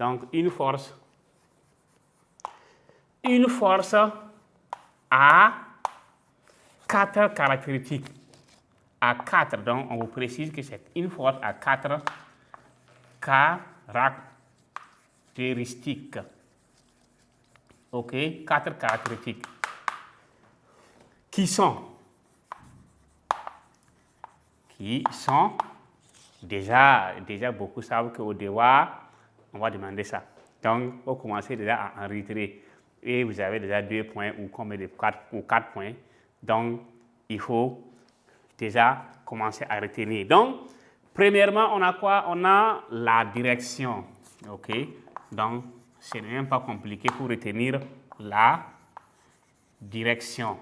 Donc, une force a 4 caractéristiques. À 4, donc on vous précise que c'est une force à 4 caractéristiques. Ok, 4 caractéristiques. Qui sont déjà beaucoup savent qu'au devoir, on va demander ça. Donc, vous commencez déjà à enregistrer. Et vous avez déjà 2 points ou combien de 4 points. Donc, il faut déjà commencer à retenir. Donc, premièrement, on a quoi? On a la direction. OK? Donc, ce n'est même pas compliqué pour retenir la direction.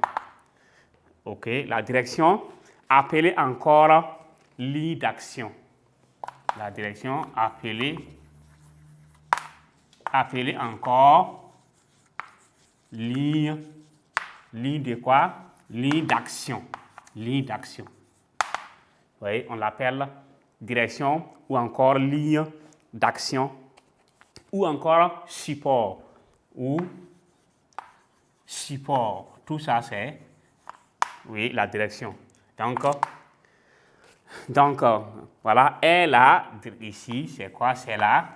OK? La direction, appelée encore ligne d'action. La direction appelée encore ligne de quoi? Ligne d'action. Ligne d'action. Vous voyez, on l'appelle direction ou encore ligne d'action ou encore support ou support. Tout ça, c'est oui, la direction. Donc voilà, et là, ici, c'est quoi? C'est la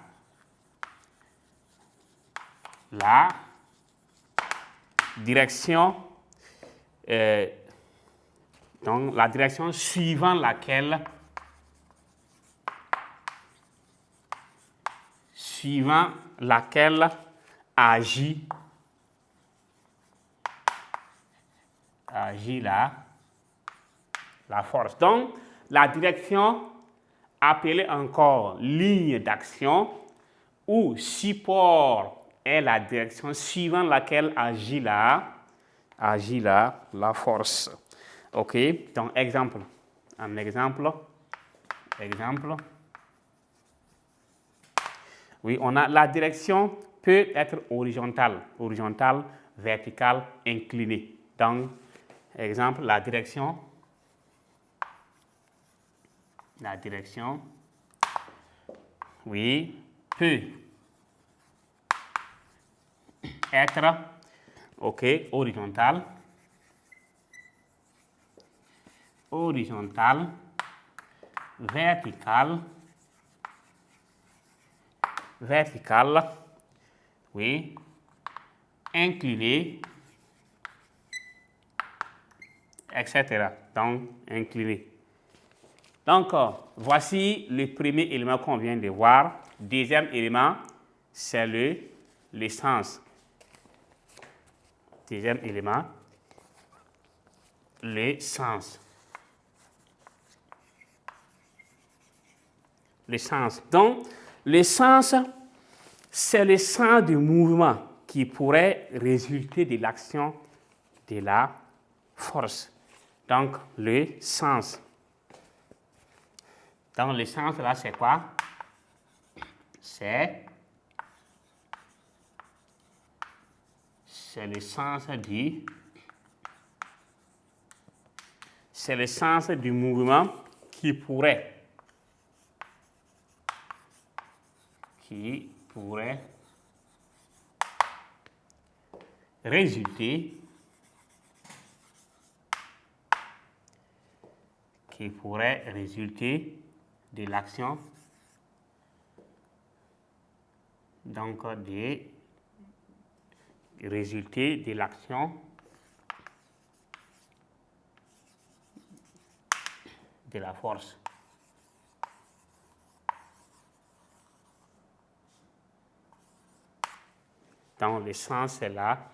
direction, donc la direction suivant laquelle agit la force. Donc, la direction appelée encore ligne d'action ou support est la direction suivant laquelle agit la force. OK? Donc, exemple. Un exemple. Oui, on a la direction peut être horizontale, verticale, inclinée. Donc, exemple, la direction oui, peut être OK, horizontale, verticale, oui, inclinée, etc. Donc, inclinée. Donc, voici le premier élément qu'on vient de voir. Deuxième élément, c'est le sens. Deuxième élément, le sens. Le sens. Donc, le sens, c'est le sens du mouvement qui pourrait résulter de l'action de la force. Donc, le sens. Donc, le sens, là, c'est quoi? C'est le sens du mouvement qui pourrait résulter de l'action de la force. Donc, le sens, c'est là,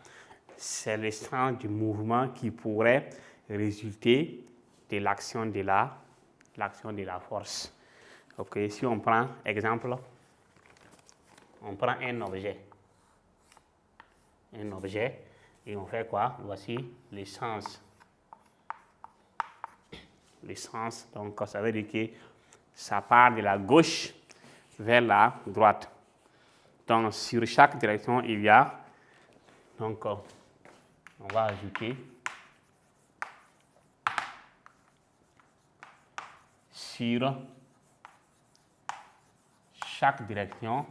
c'est le sens du mouvement qui pourrait résulter de l'action de la force. OK, si on prend exemple, on prend un objet et on fait quoi? Voici le sens. Le sens, donc ça veut dire que ça part de la gauche vers la droite. Donc, sur chaque direction, il y a, donc, on va ajouter sur chaque direction,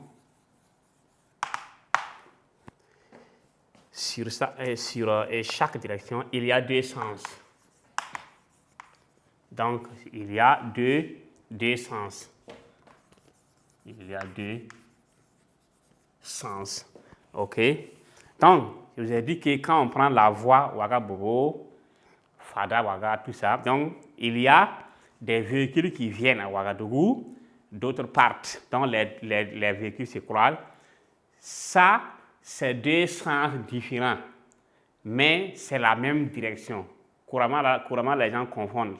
sur chaque direction, il y a deux sens. Donc, il y a deux sens. Il y a deux sens. OK? Donc, je vous ai dit que quand on prend la voie Ouaga Bobo, Fada, Ouaga, tout ça, donc, il y a des véhicules qui viennent à Ouagadougou, d'autres partent. Donc, les véhicules se croisent. Ça, c'est deux sens différents, mais c'est la même direction. Couramment, les gens confondent.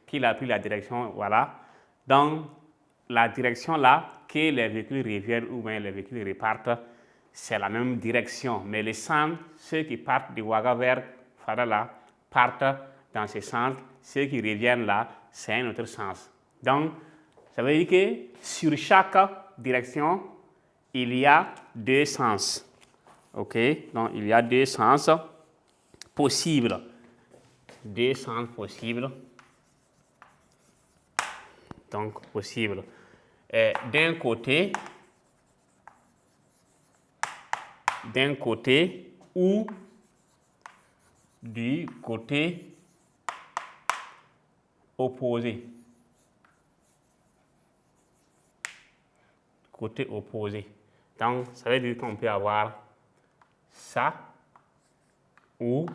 Qu'il a pris la direction, voilà. Donc, la direction là, que les véhicules reviennent ou bien les véhicules repartent, c'est la même direction. Mais les sens, ceux qui partent de Ouaga vers Fada là, partent dans ce sens. Ceux qui reviennent là, c'est un autre sens. Donc, ça veut dire que sur chaque direction, il y a deux sens. OK? Donc, il y a deux sens possibles. Deux sens possibles. Donc, possible. D'un côté ou du côté opposé. Côté opposé. Donc, ça veut dire qu'on peut avoir ça ou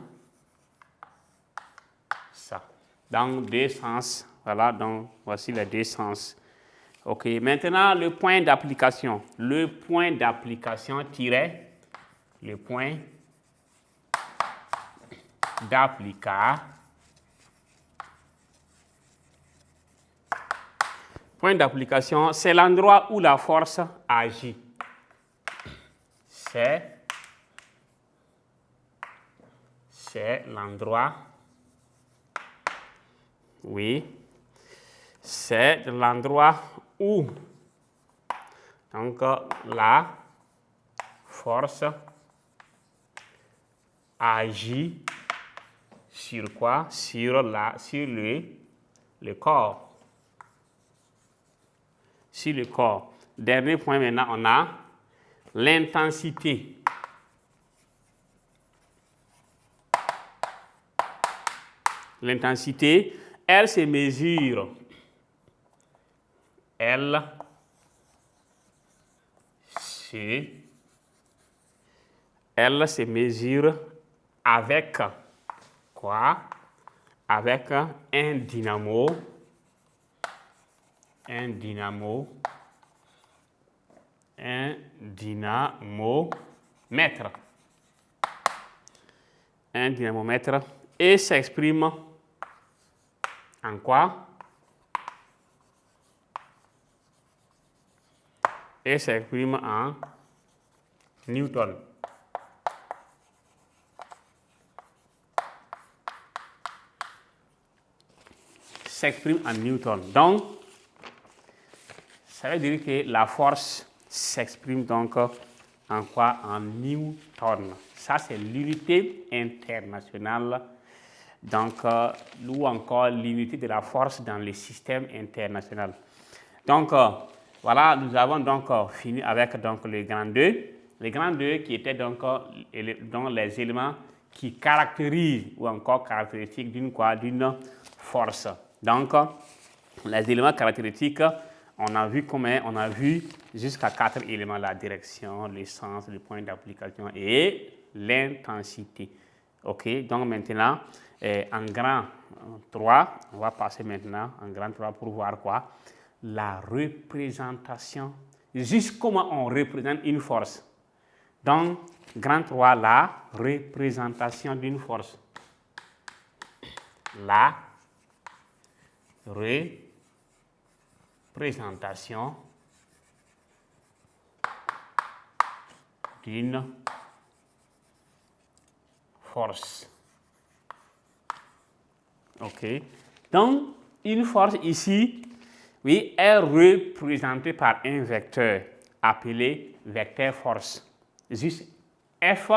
ça. Dans deux sens. Voilà, donc voici les deux sens. OK, maintenant le point d'application. Le point d'application tiret le point d'application. Point d'application, c'est l'endroit où la force agit. C'est l'endroit, oui, c'est l'endroit où donc la force agit sur quoi? Sur le corps. Sur le corps. Dernier point maintenant, on a l'intensité. L'intensité, elle se mesure. Elle se mesure avec quoi? Avec un dynamomètre. Un dynamomètre et s'exprime en quoi? Et s'exprime en Newton. S'exprime en Newton. Donc, ça veut dire que la force s'exprime donc en quoi? En Newton. Ça, c'est l'unité internationale, donc, ou encore l'unité de la force dans le système international. Donc, voilà, nous avons donc fini avec donc, les grands deux. Les grands deux qui étaient donc les éléments qui caractérisent ou encore caractéristiques d'une force. Donc, les éléments caractéristiques, on a vu jusqu'à 4 éléments, la direction, le sens, le point d'application et l'intensité. OK, donc maintenant, en grand 3, on va passer maintenant en grand 3 pour voir quoi? La représentation, juste comment on représente une force. Donc, grand 3, la représentation d'une force. La représentation d'une force. OK. Donc, une force ici, oui, est représentée par un vecteur appelé vecteur force. Juste F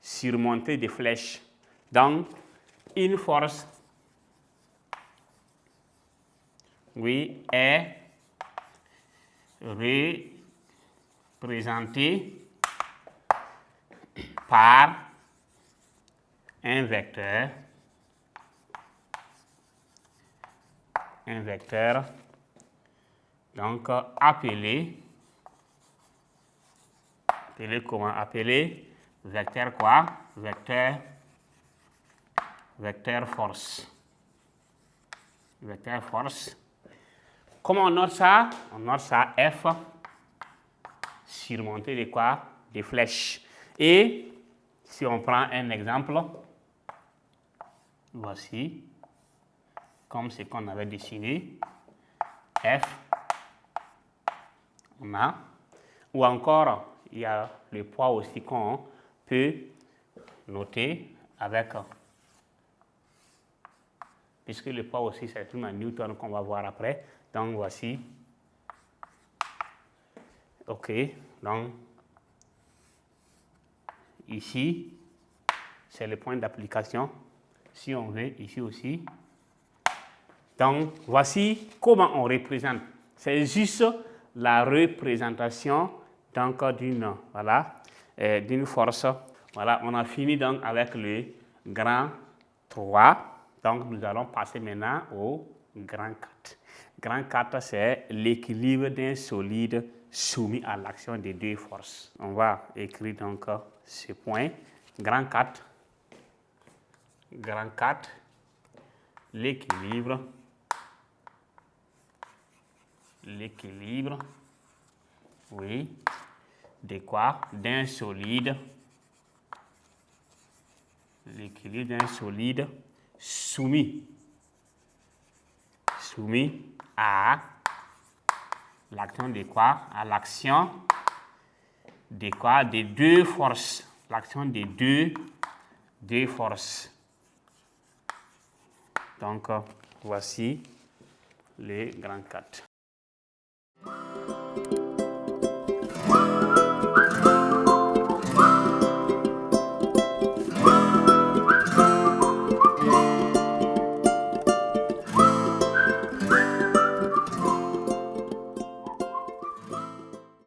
surmonté de flèches. Donc, une force, oui, est représentée par un vecteur donc appelé comment? Appelé vecteur quoi? Vecteur force. Vecteur force. Comment on note ça? On note ça F surmonté de quoi? Des flèches. Et si on prend un exemple, voici, comme ce qu'on avait dessiné, F, on a, ou encore, il y a le poids aussi qu'on peut noter avec, puisque le poids aussi c'est un Newton qu'on va voir après. Donc voici, ok, donc ici, c'est le point d'application, si on veut, ici aussi. Donc voici comment on représente, c'est juste la représentation donc d'une d'une force. Voilà, on a fini donc avec le grand 3. Donc nous allons passer maintenant au grand 4. Grand 4, c'est l'équilibre d'un solide soumis à l'action des deux forces. On va écrire donc ce point. Grand 4, l'équilibre, oui, de quoi? D'un solide, l'équilibre d'un solide soumis à l'action de quoi? À l'action de quoi? Des deux forces. L'action des deux forces. Donc, voici les grands 4.